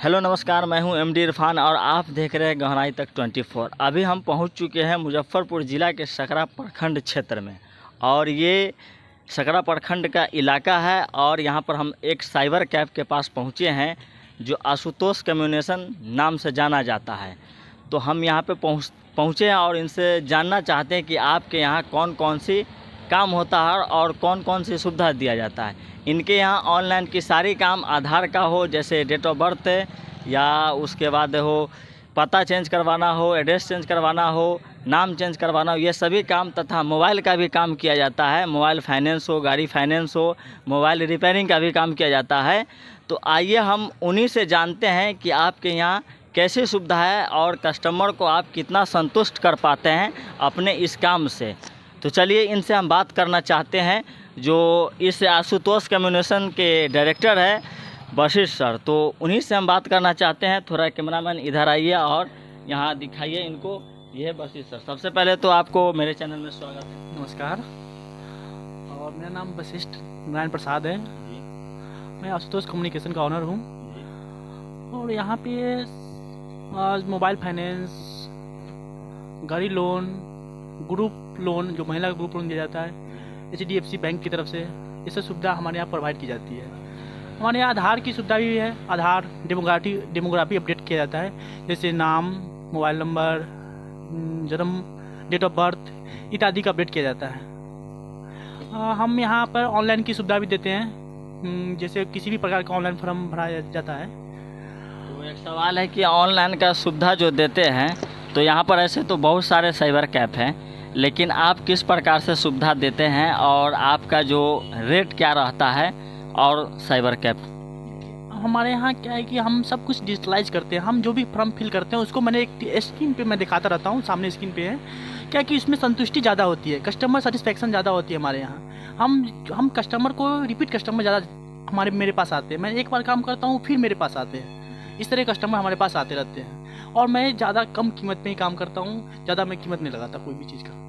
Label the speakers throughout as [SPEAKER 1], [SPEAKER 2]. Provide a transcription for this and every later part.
[SPEAKER 1] Hello नमस्कार, मैं हूं एमडी इरफान और आप देख रहे हैं गहराई तक 24। अभी हम पहुंच चुके हैं मुजफ्फरपुर ज़िला के सकरा प्रखंड क्षेत्र में और ये सकरा प्रखंड का इलाका है और यहां पर हम एक साइबर कैफ़ के पास पहुंचे हैं जो आशुतोष कम्युनिकेशन नाम से जाना जाता है। तो हम यहां पे पहुंचे हैं और इनसे जानना चाहते हैं कि आपके यहाँ कौन कौन सी काम होता है और कौन कौन सी सुविधा दिया जाता है। इनके यहाँ ऑनलाइन की सारी काम आधार का हो, जैसे डेट ऑफ बर्थ या उसके बाद हो पता चेंज करवाना हो, एड्रेस चेंज करवाना हो, नाम चेंज करवाना हो, ये सभी काम तथा मोबाइल का भी काम किया जाता है। मोबाइल फाइनेंस हो, गाड़ी फाइनेंस हो, मोबाइल रिपेयरिंग का भी काम किया जाता है। तो आइए हम उन्हीं से जानते हैं कि आपके यहाँ कैसी सुविधा है और कस्टमर को आप कितना संतुष्ट कर पाते हैं अपने इस काम से। तो चलिए इनसे हम बात करना चाहते हैं जो इस आशुतोष कम्युनिकेशन के डायरेक्टर है वशिष्ठ सर। तो उन्हीं से हम बात करना चाहते हैं। थोड़ा कैमरामैन इधर आइए और यहाँ दिखाइए इनको। ये है वशिष्ठ सर। सबसे पहले तो आपको मेरे चैनल में स्वागत है।
[SPEAKER 2] नमस्कार। और मेरा नाम वशिष्ठ नारायण प्रसाद है। मैं आशुतोष कम्युनिकेशन का ऑनर हूँ और यहाँ पे मोबाइल फाइनेंस, गाड़ी लोन, ग्रुप लोन जो महिला ग्रुप लोन दिया जाता है HDFC बैंक की तरफ से, ये सब सुविधा हमारे यहाँ प्रोवाइड की जाती है। हमारे यहाँ आधार की सुविधा भी है। आधार डेमोग्राफी अपडेट किया जाता है, जैसे नाम, मोबाइल नंबर, जन्म, डेट ऑफ बर्थ इत्यादि का अपडेट किया जाता है। हम यहाँ पर ऑनलाइन की सुविधा भी देते हैं, जैसे किसी भी प्रकार का ऑनलाइन फॉर्म भरा जाता है।
[SPEAKER 1] तो एक सवाल है कि ऑनलाइन का सुविधा जो देते हैं तो यहाँ पर ऐसे तो बहुत सारे साइबर कैफ़ हैं, लेकिन आप किस प्रकार से सुविधा देते हैं और आपका जो रेट क्या रहता है और साइबर कैफ़?
[SPEAKER 2] हमारे यहाँ क्या है कि हम सब कुछ डिजिटलाइज करते हैं। हम जो भी फॉर्म फिल करते हैं उसको मैंने एक स्क्रीन पे मैं दिखाता रहता हूँ, सामने स्क्रीन पे है क्या कि इसमें संतुष्टि ज़्यादा होती है, कस्टमर सेटिस्फेक्शन ज़्यादा होती है हमारे यहाँ। हम कस्टमर को रिपीट कस्टमर ज़्यादा मेरे पास आते हैं। मैं एक बार काम करता हूँ फिर मेरे पास आते हैं। इस तरह कस्टमर हमारे पास आते रहते हैं और मैं ज़्यादा कम कीमत में ही काम करता हूँ, ज़्यादा मैं कीमत नहीं लगाता कोई भी चीज़ का।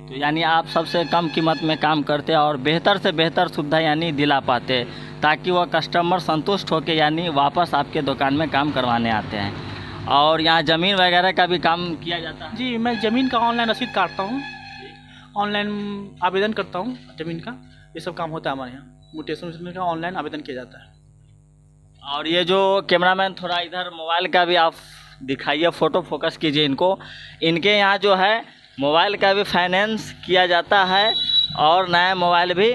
[SPEAKER 1] तो यानी आप सबसे कम कीमत में काम करते हैं और बेहतर से बेहतर सुविधा यानी दिला पाते हैं, ताकि वह कस्टमर संतुष्ट होकर यानी वापस आपके दुकान में काम करवाने आते हैं। और यहाँ ज़मीन वगैरह का भी काम किया जाता है?
[SPEAKER 2] जी, मैं ज़मीन का ऑनलाइन रसीद काटता हूँ, ऑनलाइन आवेदन करता हूँ ज़मीन का। ये सब काम होता है हमारे यहाँ। म्यूटेशन का ऑनलाइन आवेदन किया जाता है।
[SPEAKER 1] और ये जो कैमरामैन थोड़ा इधर मोबाइल का भी आप दिखाइए, फ़ोटो फोकस कीजिए इनको। इनके यहाँ जो है मोबाइल का भी फाइनेंस किया जाता है और नया मोबाइल भी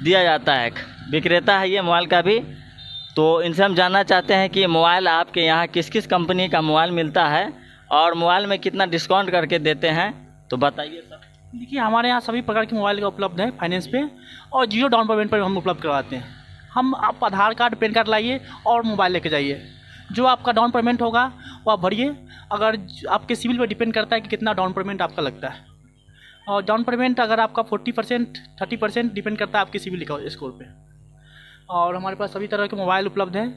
[SPEAKER 1] दिया जाता है। विक्रेता है ये मोबाइल का भी। तो इनसे हम जानना चाहते हैं कि मोबाइल आपके यहाँ किस किस कंपनी का मोबाइल मिलता है और मोबाइल में कितना डिस्काउंट करके देते हैं, तो बताइए सर।
[SPEAKER 2] देखिए, हमारे यहाँ सभी प्रकार के मोबाइल का उपलब्ध है फाइनेंस पे और 0 डाउन पेमेंट पर हम उपलब्ध करवाते हैं। आप आधार कार्ड, पैन कार्ड लाइए और मोबाइल लेके जाइए। जो आपका डाउन पेमेंट होगा वो आप भरिए। अगर आपके सिविल पर डिपेंड करता है कि कितना डाउन पेमेंट आपका लगता है। और डाउन पेमेंट अगर आपका 40% 30% डिपेंड करता है आपके सिविल स्कोर पे। और हमारे पास सभी तरह के मोबाइल उपलब्ध हैं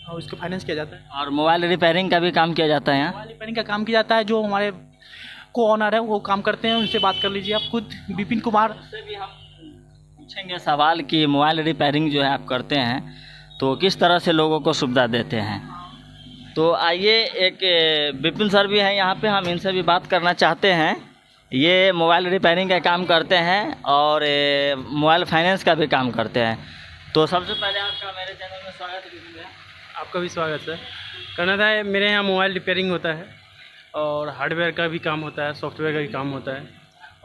[SPEAKER 2] और इसको फाइनेंस किया जाता है।
[SPEAKER 1] और मोबाइल रिपेयरिंग का भी काम किया जाता है यहाँ?
[SPEAKER 2] मोबाइल रिपेयरिंग का काम किया जाता है। जो हमारे को ऑनर है वो काम करते हैं, उनसे बात कर लीजिए आप खुद, विपिन कुमार
[SPEAKER 1] से भी हम पूछेंगे सवाल कि मोबाइल रिपेयरिंग जो है आप करते हैं तो किस तरह से लोगों को सुविधा देते हैं। तो आइए, एक विपिन सर भी हैं यहाँ पे, हम इनसे भी बात करना चाहते हैं। ये मोबाइल रिपेयरिंग का काम करते हैं और मोबाइल फाइनेंस का भी काम करते हैं। तो सबसे पहले आपका मेरे चैनल में स्वागत है विपिन भैया।
[SPEAKER 3] आपका भी स्वागत सर। करना था मेरे यहाँ मोबाइल रिपेयरिंग होता है और हार्डवेयर का भी काम होता है, सॉफ्टवेयर का भी काम होता है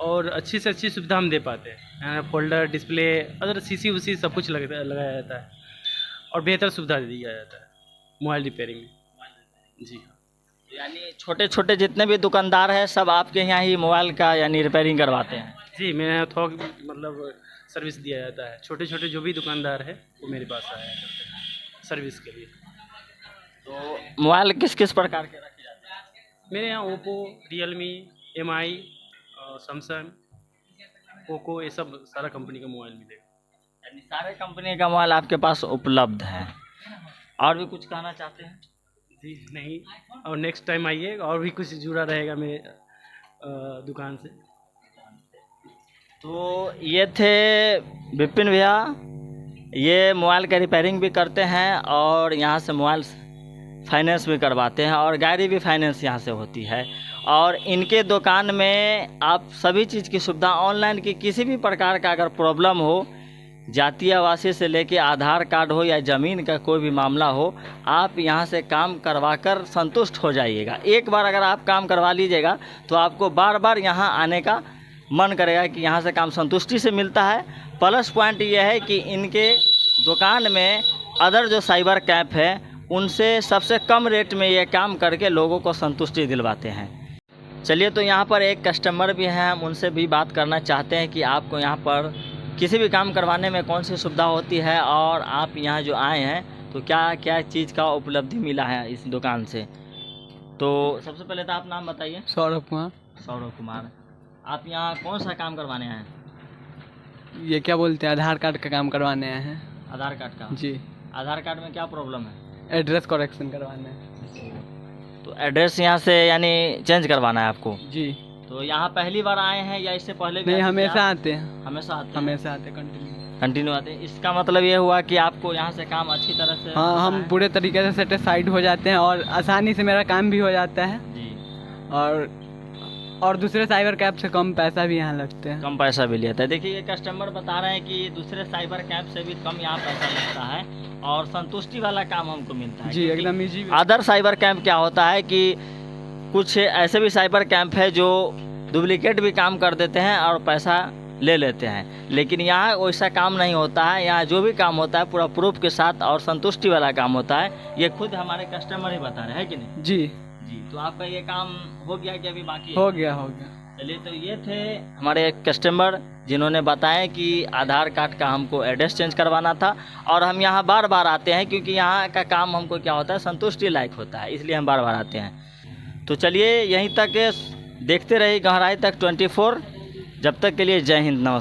[SPEAKER 3] और अच्छी से अच्छी सुविधा हम दे पाते हैं। फोल्डर, डिस्प्ले, अगर CC उसी सब कुछ लगाया जाता है और बेहतर सुविधा दिया जाता है मोबाइल रिपेयरिंग में। जी हाँ,
[SPEAKER 1] यानी छोटे छोटे जितने भी दुकानदार हैं सब आपके यहाँ ही मोबाइल का यानी रिपेयरिंग करवाते हैं?
[SPEAKER 3] जी, मेरे यहाँ थोक मतलब सर्विस दिया जाता है। छोटे छोटे जो भी दुकानदार है वो मेरे पास आया करते हैं सर्विस के लिए।
[SPEAKER 1] तो मोबाइल किस किस प्रकार के रखे जाते हैं?
[SPEAKER 3] मेरे यहाँ Oppo, Realme, MI, Samsung, Poco, ये सब सारा कंपनी का मोबाइल मिलेगा।
[SPEAKER 1] यानी सारे कंपनी का मोबाइल आपके पास उपलब्ध है। और भी कुछ कहना चाहते हैं?
[SPEAKER 3] जी नहीं, और नेक्स्ट टाइम आइए और भी कुछ जुड़ा रहेगा मेरे दुकान से।
[SPEAKER 1] तो ये थे विपिन भैया, ये मोबाइल का रिपेयरिंग भी करते हैं और यहाँ से मोबाइल फाइनेंस भी करवाते हैं और गाड़ी भी फाइनेंस यहाँ से होती है। और इनके दुकान में आप सभी चीज़ की सुविधा ऑनलाइन की किसी भी प्रकार का अगर प्रॉब्लम हो, जातीय आवासीय से लेके आधार कार्ड हो या ज़मीन का कोई भी मामला हो, आप यहाँ से काम करवाकर संतुष्ट हो जाइएगा। एक बार अगर आप काम करवा लीजिएगा तो आपको बार बार यहाँ आने का मन करेगा कि यहाँ से काम संतुष्टि से मिलता है। प्लस पॉइंट ये है कि इनके दुकान में अदर जो साइबर कैफ़े है उनसे सबसे कम रेट में ये काम करके लोगों को संतुष्टि दिलवाते हैं। चलिए, तो यहाँ पर एक कस्टमर भी हैं, हम उनसे भी बात करना चाहते हैं कि आपको यहाँ पर किसी भी काम करवाने में कौन सी सुविधा होती है और आप यहाँ जो आए हैं तो क्या क्या चीज़ का उपलब्धि मिला है इस दुकान से। तो सबसे पहले तो आप नाम बताइए।
[SPEAKER 4] सौरभ कुमार।
[SPEAKER 1] सौरभ कुमार, आप यहाँ कौन सा काम करवाने आए हैं?
[SPEAKER 4] ये क्या बोलते हैं, आधार कार्ड का काम करवाने आए हैं।
[SPEAKER 1] आधार कार्ड का?
[SPEAKER 4] जी।
[SPEAKER 1] आधार कार्ड में क्या प्रॉब्लम है?
[SPEAKER 4] एड्रेस करेक्शन करवाना है।
[SPEAKER 1] तो एड्रेस यहाँ से यानी चेंज करवाना है आपको?
[SPEAKER 4] जी।
[SPEAKER 1] तो यहाँ पहली बार आए हैं या इससे पहले भी?
[SPEAKER 4] नहीं, हमेशा आते हैं।
[SPEAKER 1] हमेशा आते हैं?
[SPEAKER 4] हमेशा आते,
[SPEAKER 1] कंटिन्यू आते हैं। इसका मतलब ये हुआ कि आपको यहाँ से काम अच्छी तरह से?
[SPEAKER 4] हाँ, हम पूरे तरीके से सेटिस्फाइड हो जाते हैं और आसानी से मेरा काम भी हो जाता है
[SPEAKER 1] जी।
[SPEAKER 4] और दूसरे साइबर कैफ से कम पैसा भी यहाँ लगते हैं।
[SPEAKER 1] कम पैसा भी लेता है। देखिए, ये कस्टमर बता रहे हैं कि दूसरे साइबर कैफ से भी कम यहाँ पैसा लगता है और संतुष्टि वाला काम हमको मिलता है।
[SPEAKER 4] जी, एकदम ईजी।
[SPEAKER 1] अदर साइबर कैंप क्या होता है कि कुछ ऐसे भी साइबर कैंप है जो डुप्लीकेट भी काम कर देते हैं और पैसा ले लेते हैं, लेकिन यहाँ वैसा काम नहीं होता है। यहाँ जो भी काम होता है पूरा प्रूफ के साथ और संतुष्टि वाला काम होता है। ये खुद हमारे कस्टमर ही बता रहे हैं कि नहीं?
[SPEAKER 4] जी
[SPEAKER 1] जी। तो आपका ये काम हो गया कि अभी बाकी है?
[SPEAKER 4] हो गया, हो गया।
[SPEAKER 1] चलिए, तो ये थे हमारे एक कस्टमर जिन्होंने बताया कि आधार कार्ड का हमको एड्रेस चेंज करवाना था और हम यहाँ बार बार आते हैं क्योंकि यहाँ का काम हमको क्या होता है, संतुष्टि लायक होता है, इसलिए हम बार बार आते हैं। तो चलिए, यहीं तक देखते रहिए गहराई तक 24। जब तक के लिए जय हिंद, नमस्कार।